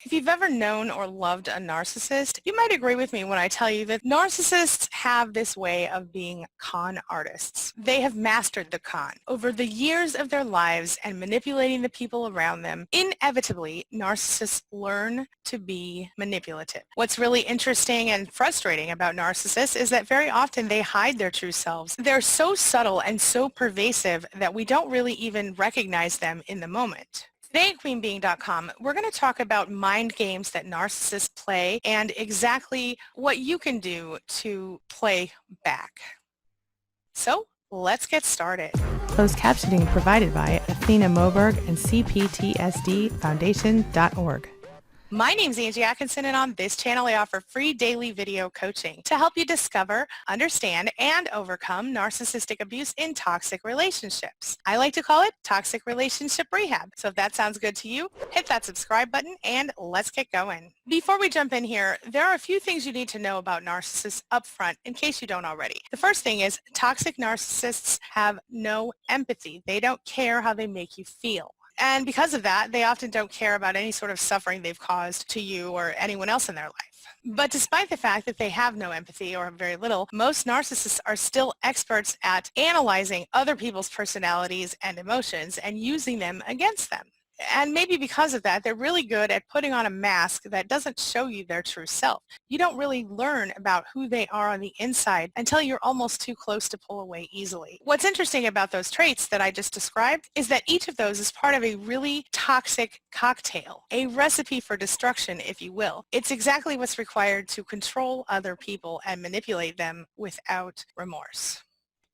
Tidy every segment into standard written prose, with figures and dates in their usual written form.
If you've ever known or loved a narcissist, you might agree with me when I tell you that narcissists have this way of being con artists. They have mastered the con. Over the years of their lives and manipulating the people around them, inevitably, narcissists learn to be manipulative. What's really interesting and frustrating about narcissists is that very often they hide their true selves. They're so subtle and so pervasive that we don't really even recognize them in the moment. Today at QueenBeing.com, we're going to talk about mind games that narcissists play and exactly what you can do to play back. So let's get started. Closed captioning provided by Athena Moberg and CPTSDFoundation.org. My name's Angie Atkinson, and on this channel I offer free daily video coaching to help you discover, understand, and overcome narcissistic abuse in toxic relationships. I like to call it toxic relationship rehab. So if that sounds good to you, hit that subscribe button and let's get going. Before we jump in here, there are a few things you need to know about narcissists up front in case you don't already. The first thing is toxic narcissists have no empathy. They don't care how they make you feel. And because of that, they often don't care about any sort of suffering they've caused to you or anyone else in their life. But despite the fact that they have no empathy or very little, most narcissists are still experts at analyzing other people's personalities and emotions and using them against them. And maybe because of that, they're really good at putting on a mask that doesn't show you their true self. You don't really learn about who they are on the inside until you're almost too close to pull away easily. What's interesting about those traits that I just described is that each of those is part of a really toxic cocktail, a recipe for destruction, if you will. It's exactly what's required to control other people and manipulate them without remorse.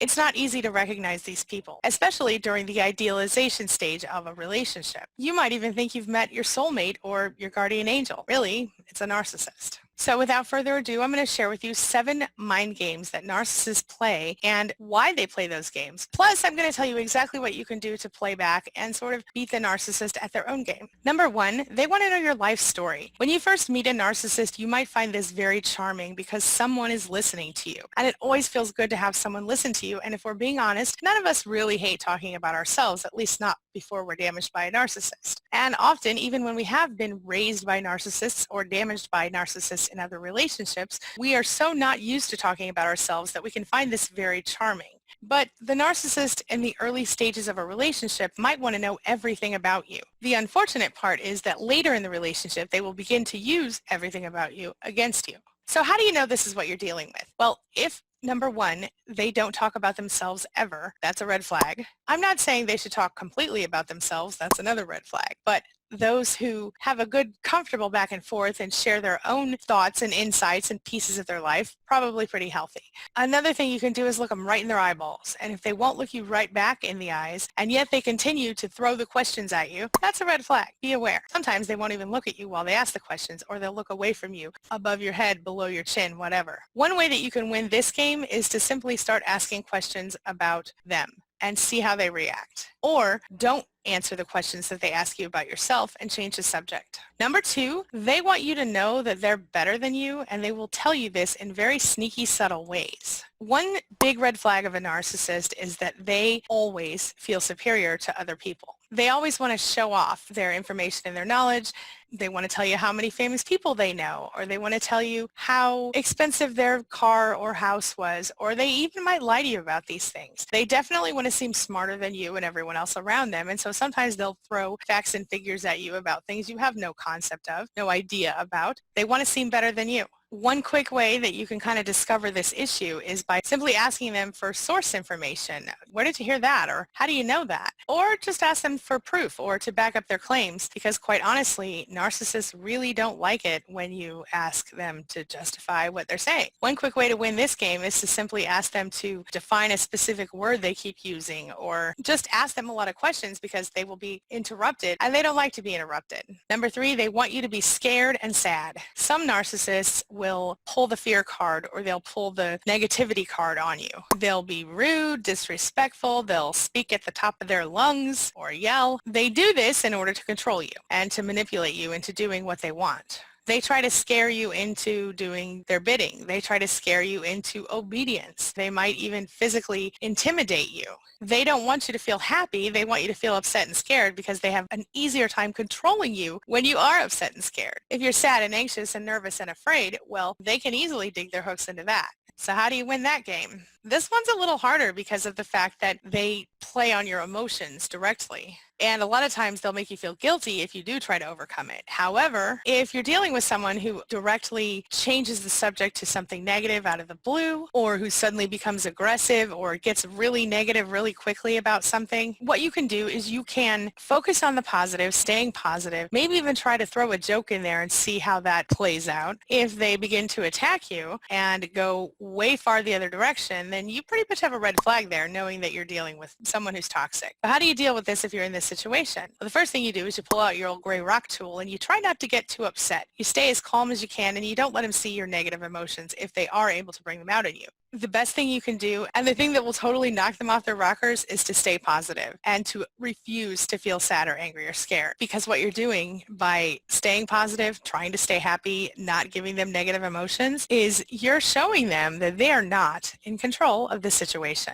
It's not easy to recognize these people, especially during the idealization stage of a relationship. You might even think you've met your soulmate or your guardian angel. Really, it's a narcissist. So without further ado, I'm going to share with you 7 mind games that narcissists play and why they play those games. Plus, I'm going to tell you exactly what you can do to play back and sort of beat the narcissist at their own game. Number 1, they want to know your life story. When you first meet a narcissist, you might find this very charming because someone is listening to you. And it always feels good to have someone listen to you. And if we're being honest, none of us really hate talking about ourselves, at least not before we're damaged by a narcissist. And often, even when we have been raised by narcissists or damaged by narcissists in other relationships, we are so not used to talking about ourselves that we can find this very charming. But the narcissist in the early stages of a relationship might want to know everything about you. The unfortunate part is that later in the relationship, they will begin to use everything about you against you. So how do you know this is what you're dealing with? Well, if Number 1, they don't talk about themselves ever. That's a red flag. I'm not saying they should talk completely about themselves. That's another red flag. But those who have a good, comfortable back and forth and share their own thoughts and insights and pieces of their life, probably pretty healthy. Another thing you can do is look them right in their eyeballs. And if they won't look you right back in the eyes, and yet they continue to throw the questions at you, that's a red flag. Be aware. Sometimes they won't even look at you while they ask the questions, or they'll look away from you, above your head, below your chin, whatever. One way that you can win this game is to simply start asking questions about them and see how they react. Or don't answer the questions that they ask you about yourself and change the subject. Number 2, they want you to know that they're better than you, and they will tell you this in very sneaky, subtle ways. One big red flag of a narcissist is that they always feel superior to other people. They always want to show off their information and their knowledge. They want to tell you how many famous people they know, or they want to tell you how expensive their car or house was, or they even might lie to you about these things. They definitely want to seem smarter than you and everyone else around them, and so sometimes they'll throw facts and figures at you about things you have no concept of, no idea about. They want to seem better than you. One quick way that you can kind of discover this issue is by simply asking them for source information. Where did you hear that? Or how do you know that? Or just ask them for proof or to back up their claims, because quite honestly, narcissists really don't like it when you ask them to justify what they're saying. One quick way to win this game is to simply ask them to define a specific word they keep using, or just ask them a lot of questions because they will be interrupted and they don't like to be interrupted. Number 3, they want you to be scared and sad. Some narcissists will pull the fear card, or they'll pull the negativity card on you. They'll be rude, disrespectful, they'll speak at the top of their lungs or yell. They do this in order to control you and to manipulate you into doing what they want. They try to scare you into doing their bidding. They try to scare you into obedience. They might even physically intimidate you. They don't want you to feel happy. They want you to feel upset and scared because they have an easier time controlling you when you are upset and scared. If you're sad and anxious and nervous and afraid, well, they can easily dig their hooks into that. So how do you win that game? This one's a little harder because of the fact that they play on your emotions directly. And a lot of times they'll make you feel guilty if you do try to overcome it. However, if you're dealing with someone who directly changes the subject to something negative out of the blue, or who suddenly becomes aggressive or gets really negative really quickly about something, what you can do is you can focus on the positive, staying positive, maybe even try to throw a joke in there and see how that plays out. If they begin to attack you and go way far the other direction, then you pretty much have a red flag there, knowing that you're dealing with someone who's toxic. But how do you deal with this if you're in this situation? Well, the first thing you do is you pull out your old gray rock tool and you try not to get too upset. You stay as calm as you can and you don't let them see your negative emotions if they are able to bring them out in you. The best thing you can do, and the thing that will totally knock them off their rockers, is to stay positive and to refuse to feel sad or angry or scared. Because what you're doing by staying positive, trying to stay happy, not giving them negative emotions, is you're showing them that they are not in control of the situation.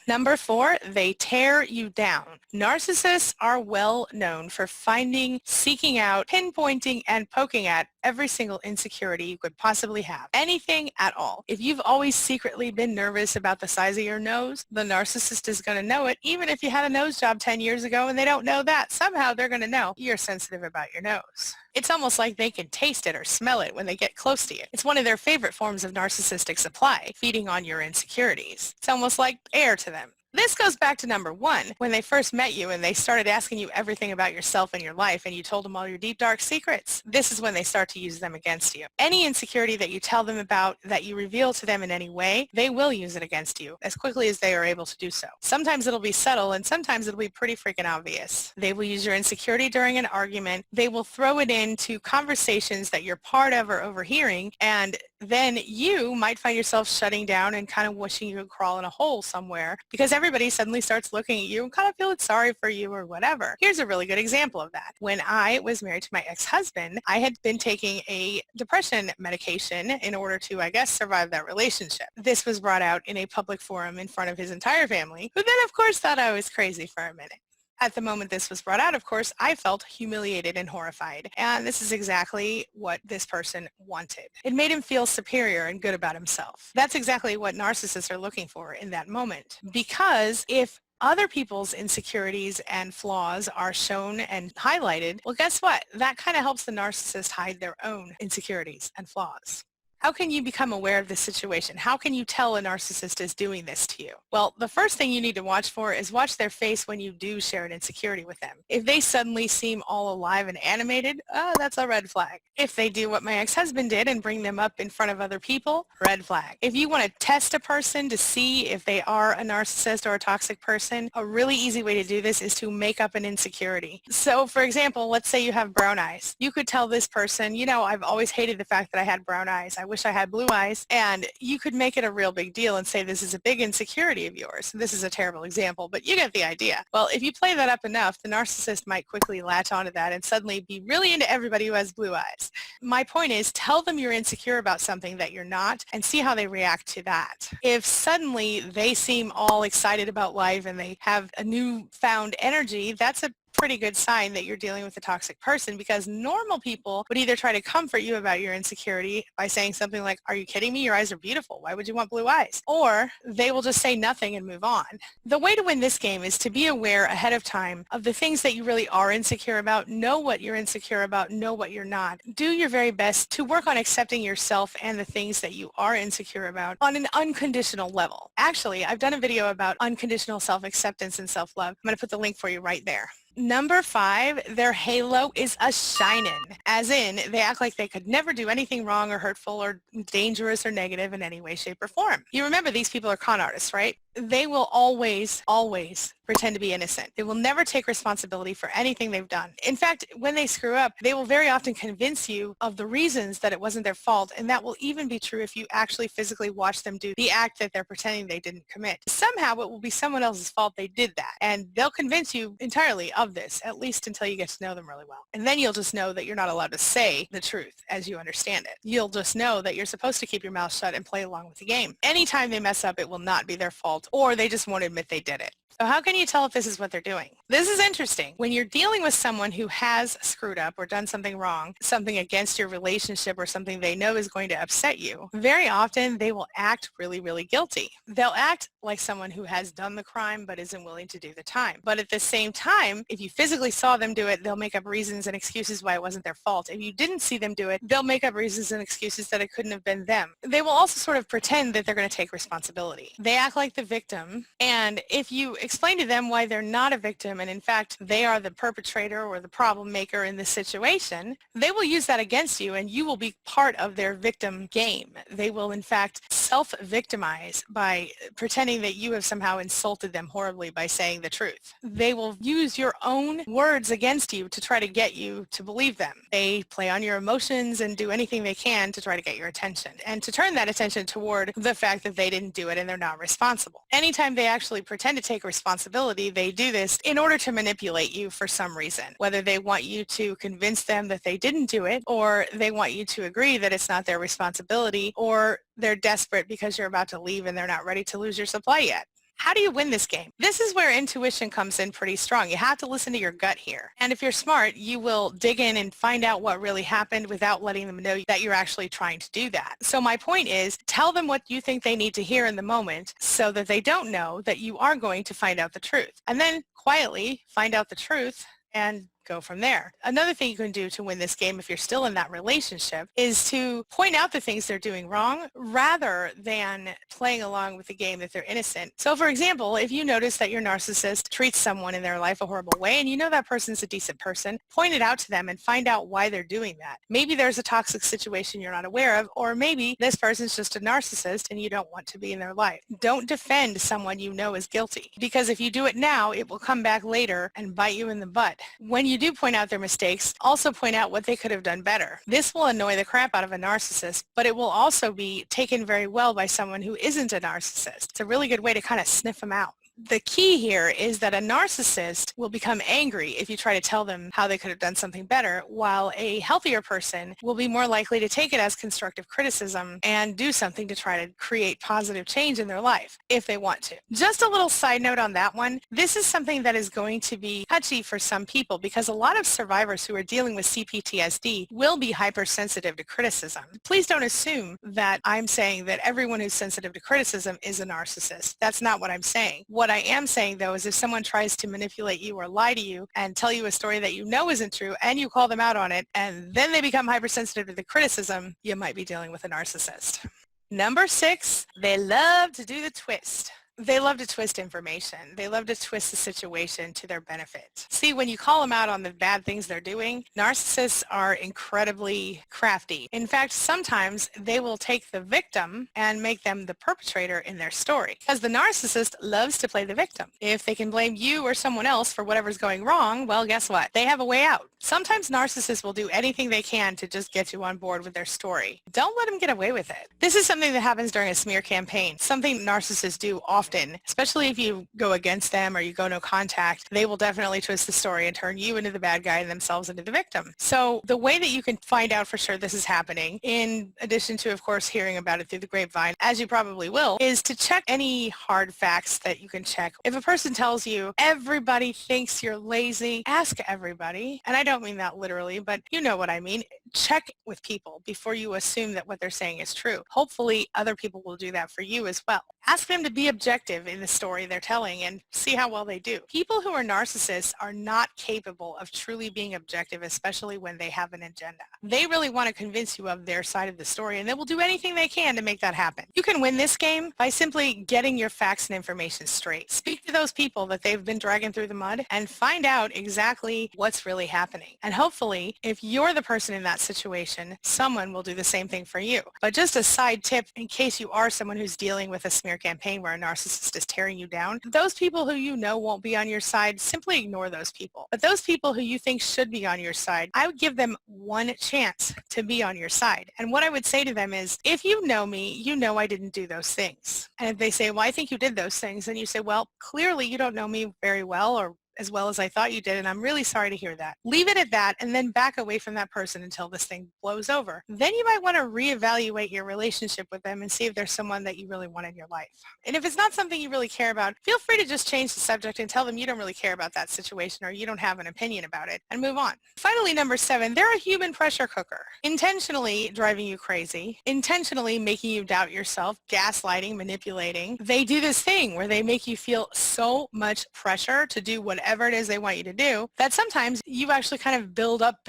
Number 4, they tear you down. Narcissists are well known for finding, seeking out, pinpointing, and poking at every single insecurity you could possibly have. Anything at all. If you've always secretly been nervous about the size of your nose, the narcissist is going to know it. Even if you had a nose job 10 years ago and they don't know that, somehow they're going to know you're sensitive about your nose. It's almost like they can taste it or smell it when they get close to you. It's one of their favorite forms of narcissistic supply, feeding on your insecurities. It's almost like air to them. This goes back to number 1, when they first met you and they started asking you everything about yourself and your life and you told them all your deep, dark secrets. This is when they start to use them against you. Any insecurity that you tell them about, that you reveal to them in any way, they will use it against you as quickly as they are able to do so. Sometimes it'll be subtle and sometimes it'll be pretty freaking obvious. They will use your insecurity during an argument. They will throw it into conversations that you're part of or overhearing, and then you might find yourself shutting down and kind of wishing you could crawl in a hole somewhere because everybody suddenly starts looking at you and kind of feeling sorry for you or whatever. Here's a really good example of that. When I was married to my ex-husband, I had been taking a depression medication in order to, I guess, survive that relationship. This was brought out in a public forum in front of his entire family, who then, of course, thought I was crazy for a minute. At the moment this was brought out, of course, I felt humiliated and horrified. And this is exactly what this person wanted. It made him feel superior and good about himself. That's exactly what narcissists are looking for in that moment. Because if other people's insecurities and flaws are shown and highlighted, well, guess what? That kind of helps the narcissist hide their own insecurities and flaws. How can you become aware of this situation? How can you tell a narcissist is doing this to you? Well, the first thing you need to watch for is watch their face when you do share an insecurity with them. If they suddenly seem all alive and animated, that's a red flag. If they do what my ex-husband did and bring them up in front of other people, red flag. If you want to test a person to see if they are a narcissist or a toxic person, a really easy way to do this is to make up an insecurity. So, for example, let's say you have brown eyes. You could tell this person, you know, I've always hated the fact that I had brown eyes. I wish I had blue eyes. And you could make it a real big deal and say this is a big insecurity of yours. This is a terrible example, but you get the idea. Well, if you play that up enough, the narcissist might quickly latch onto that and suddenly be really into everybody who has blue eyes. My point is, tell them you're insecure about something that you're not and see how they react to that. If suddenly they seem all excited about life and they have a newfound energy, that's a pretty good sign that you're dealing with a toxic person, because normal people would either try to comfort you about your insecurity by saying something like, are you kidding me? Your eyes are beautiful. Why would you want blue eyes? Or they will just say nothing and move on. The way to win this game is to be aware ahead of time of the things that you really are insecure about. Know what you're insecure about. Know what you're not. Do your very best to work on accepting yourself and the things that you are insecure about on an unconditional level. Actually, I've done a video about unconditional self-acceptance and self-love. I'm going to put the link for you right there. Number 5, their halo is a shinin', as in they act like they could never do anything wrong or hurtful or dangerous or negative in any way, shape, or form. You remember these people are con artists, right? they will always, always pretend to be innocent. They will never take responsibility for anything they've done. In fact, when they screw up, they will very often convince you of the reasons that it wasn't their fault, and that will even be true if you actually physically watch them do the act that they're pretending they didn't commit. Somehow it will be someone else's fault they did that, and they'll convince you entirely of this, at least until you get to know them really well. And then you'll just know that you're not allowed to say the truth as you understand it. You'll just know that you're supposed to keep your mouth shut and play along with the game. Anytime they mess up, it will not be their fault, or they just won't admit they did it. So how can you tell if this is what they're doing? This is interesting. When you're dealing with someone who has screwed up or done something wrong, something against your relationship or something they know is going to upset you, very often they will act really, really guilty. They'll act like someone who has done the crime but isn't willing to do the time. But at the same time, if you physically saw them do it, they'll make up reasons and excuses why it wasn't their fault. If you didn't see them do it, they'll make up reasons and excuses that it couldn't have been them. They will also sort of pretend that they're going to take responsibility. They act like the victim, and if you explain to them why they're not a victim and in fact they are the perpetrator or the problem maker in this situation, they will use that against you and you will be part of their victim game. They will in fact self-victimize by pretending that you have somehow insulted them horribly by saying the truth. They will use your own words against you to try to get you to believe them. They play on your emotions and do anything they can to try to get your attention and to turn that attention toward the fact that they didn't do it and they're not responsible. Anytime they actually pretend to take responsibility, they do this in order to manipulate you for some reason, whether they want you to convince them that they didn't do it, or they want you to agree that it's not their responsibility, or they're desperate because you're about to leave and they're not ready to lose your supply yet. How do you win this game? This is where intuition comes in pretty strong. You have to listen to your gut here. And if you're smart, you will dig in and find out what really happened without letting them know that you're actually trying to do that. So my point is, tell them what you think they need to hear in the moment so that they don't know that you are going to find out the truth. And then quietly find out the truth and go from there. Another thing you can do to win this game if you're still in that relationship is to point out the things they're doing wrong rather than playing along with the game that they're innocent. So for example, if you notice that your narcissist treats someone in their life a horrible way and you know that person's a decent person, point it out to them and find out why they're doing that. Maybe there's a toxic situation you're not aware of, or maybe this person's just a narcissist and you don't want to be in their life. Don't defend someone you know is guilty, because if you do it now, it will come back later and bite you in the butt. When you do point out their mistakes, also point out what they could have done better. This will annoy the crap out of a narcissist, but it will also be taken very well by someone who isn't a narcissist. It's a really good way to kind of sniff them out. The key here is that a narcissist will become angry if you try to tell them how they could have done something better, while a healthier person will be more likely to take it as constructive criticism and do something to try to create positive change in their life if they want to. Just a little side note on that one, this is something that is going to be touchy for some people because a lot of survivors who are dealing with CPTSD will be hypersensitive to criticism. Please don't assume that I'm saying that everyone who's sensitive to criticism is a narcissist. That's not what I'm saying. What I am saying, though, is if someone tries to manipulate you or lie to you and tell you a story that you know isn't true and you call them out on it and then they become hypersensitive to the criticism, you might be dealing with a narcissist. Number 6, they love to do the twist. They love to twist information. They love to twist the situation to their benefit. See, when you call them out on the bad things they're doing, narcissists are incredibly crafty. In fact, sometimes they will take the victim and make them the perpetrator in their story, because the narcissist loves to play the victim. If they can blame you or someone else for whatever's going wrong, well, guess what? They have a way out. Sometimes narcissists will do anything they can to just get you on board with their story. Don't let them get away with it. This is something that happens during a smear campaign, something narcissists do often, especially if you go against them or you go no contact. They will definitely twist the story and turn you into the bad guy and themselves into the victim. So the way that you can find out for sure this is happening, in addition to, of course, hearing about it through the grapevine, as you probably will, is to check any hard facts that you can check. If a person tells you, everybody thinks you're lazy, ask everybody. And I don't mean that literally, but you know what I mean. Check with people before you assume that what they're saying is true. Hopefully, other people will do that for you as well. Ask them to be objective in the story they're telling and see how well they do. People who are narcissists are not capable of truly being objective, especially when they have an agenda. They really want to convince you of their side of the story, and they will do anything they can to make that happen. You can win this game by simply getting your facts and information straight. Speak to those people that they've been dragging through the mud and find out exactly what's really happening. And hopefully, if you're the person in that situation, someone will do the same thing for you. But just a side tip, in case you are someone who's dealing with a smear campaign where a narcissist narcissist is tearing you down, those people who you know won't be on your side, simply ignore those people. But those people who you think should be on your side, I would give them one chance to be on your side. And what I would say to them is, if you know me, you know I didn't do those things. And if they say, well, I think you did those things, then you say, well, clearly you don't know me very well, or as well as I thought you did, and I'm really sorry to hear that. Leave it at that, and then back away from that person until this thing blows over. Then you might want to reevaluate your relationship with them and see if there's someone that you really want in your life. And if it's not something you really care about, feel free to just change the subject and tell them you don't really care about that situation, or you don't have an opinion about it, and move on. Finally, number 7, they're a human pressure cooker. Intentionally driving you crazy, intentionally making you doubt yourself, gaslighting, manipulating. They do this thing where they make you feel so much pressure to do whatever it is they want you to do, that sometimes you actually kind of build up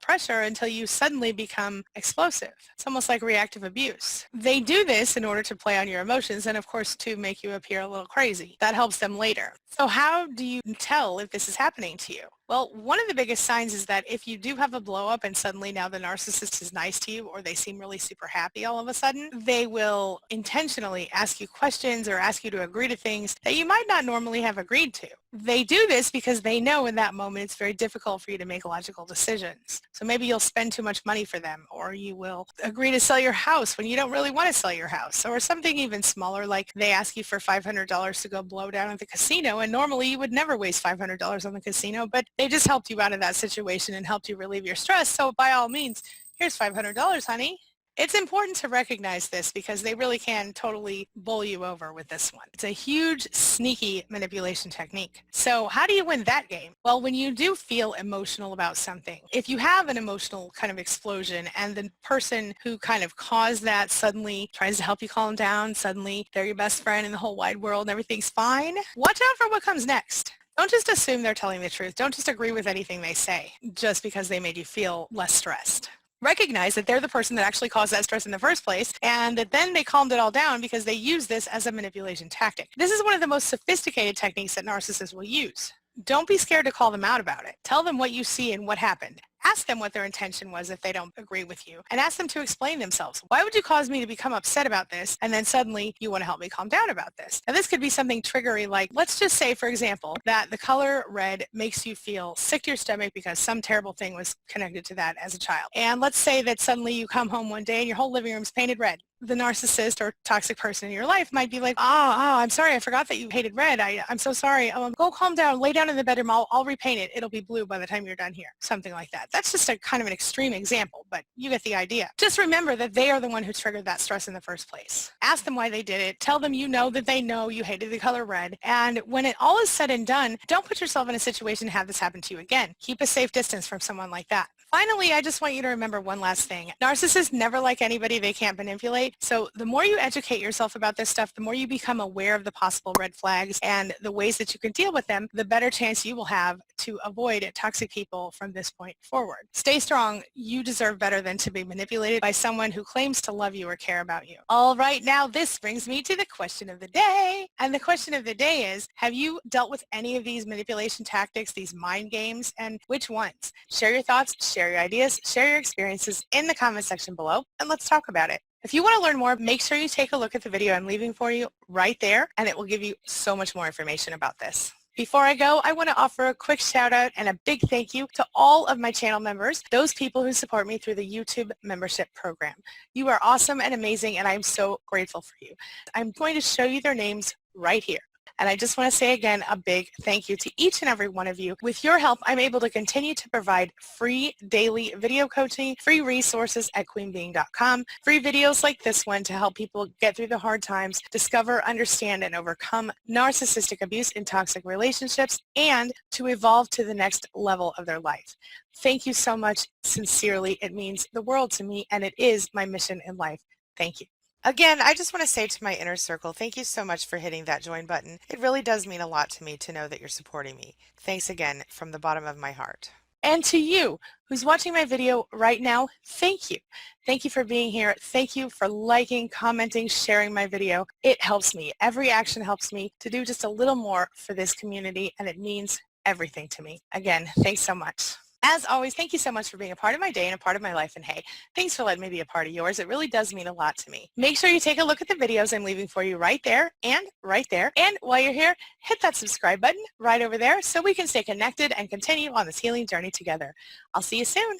pressure until you suddenly become explosive. It's almost like reactive abuse. They do this in order to play on your emotions and, of course, to make you appear a little crazy. That helps them later. So how do you tell if this is happening to you? Well, one of the biggest signs is that if you do have a blow up and suddenly now the narcissist is nice to you, or they seem really super happy all of a sudden, they will intentionally ask you questions or ask you to agree to things that you might not normally have agreed to. They do this because they know in that moment it's very difficult for you to make logical decisions. So maybe you'll spend too much money for them, or you will agree to sell your house when you don't really want to sell your house, or something even smaller, like they ask you for $500 to go blow down at the casino, and normally you would never waste $500 on the casino, but they just helped you out of that situation and helped you relieve your stress. So by all means, here's $500, honey. It's important to recognize this because they really can totally bowl you over with this one. It's a huge, sneaky manipulation technique. So how do you win that game? Well, when you do feel emotional about something, if you have an emotional kind of explosion and the person who kind of caused that suddenly tries to help you calm down, suddenly they're your best friend in the whole wide world and everything's fine, watch out for what comes next. Don't just assume they're telling the truth. Don't just agree with anything they say just because they made you feel less stressed. Recognize that they're the person that actually caused that stress in the first place, and that then they calmed it all down because they use this as a manipulation tactic. This is one of the most sophisticated techniques that narcissists will use. Don't be scared to call them out about it. Tell them what you see and what happened. Ask them what their intention was if they don't agree with you, and ask them to explain themselves. Why would you cause me to become upset about this, and then suddenly you want to help me calm down about this? Now this could be something triggery, like let's just say, for example, that the color red makes you feel sick to your stomach because some terrible thing was connected to that as a child. And let's say that suddenly you come home one day and your whole living room is painted red. The narcissist or toxic person in your life might be like, I'm sorry, I forgot that you hated red. I'm so sorry. Go calm down, lay down in the bedroom. I'll repaint it. It'll be blue by the time you're done here. Something like that. That's just a kind of an extreme example, but you get the idea. Just remember that they are the one who triggered that stress in the first place. Ask them why they did it. Tell them you know that they know you hated the color red. And when it all is said and done, don't put yourself in a situation to have this happen to you again. Keep a safe distance from someone like that. Finally, I just want you to remember one last thing. Narcissists never like anybody they can't manipulate. So the more you educate yourself about this stuff, the more you become aware of the possible red flags and the ways that you can deal with them, the better chance you will have to avoid toxic people from this point forward. Stay strong. You deserve better than to be manipulated by someone who claims to love you or care about you. All right, now this brings me to the question of the day. And the question of the day is, have you dealt with any of these manipulation tactics, these mind games, and which ones? Share your thoughts, share your ideas, share your experiences in the comment section below, and let's talk about it. If you want to learn more, make sure you take a look at the video I'm leaving for you right there, and it will give you so much more information about this. Before I go, I want to offer a quick shout out and a big thank you to all of my channel members, those people who support me through the YouTube membership program. You are awesome and amazing, and I'm so grateful for you. I'm going to show you their names right here. And I just want to say again a big thank you to each and every one of you. With your help, I'm able to continue to provide free daily video coaching, free resources at queenbeing.com, free videos like this one to help people get through the hard times, discover, understand, and overcome narcissistic abuse in toxic relationships, and to evolve to the next level of their life. Thank you so much. Sincerely, it means the world to me, and it is my mission in life. Thank you. Again, I just want to say to my inner circle, thank you so much for hitting that join button. It really does mean a lot to me to know that you're supporting me. Thanks again from the bottom of my heart. And to you who's watching my video right now, thank you. Thank you for being here. Thank you for liking, commenting, sharing my video. It helps me. Every action helps me to do just a little more for this community, and it means everything to me. Again, thanks so much. As always, thank you so much for being a part of my day and a part of my life. And hey, thanks for letting me be a part of yours. It really does mean a lot to me. Make sure you take a look at the videos I'm leaving for you right there and right there. And while you're here, hit that subscribe button right over there so we can stay connected and continue on this healing journey together. I'll see you soon.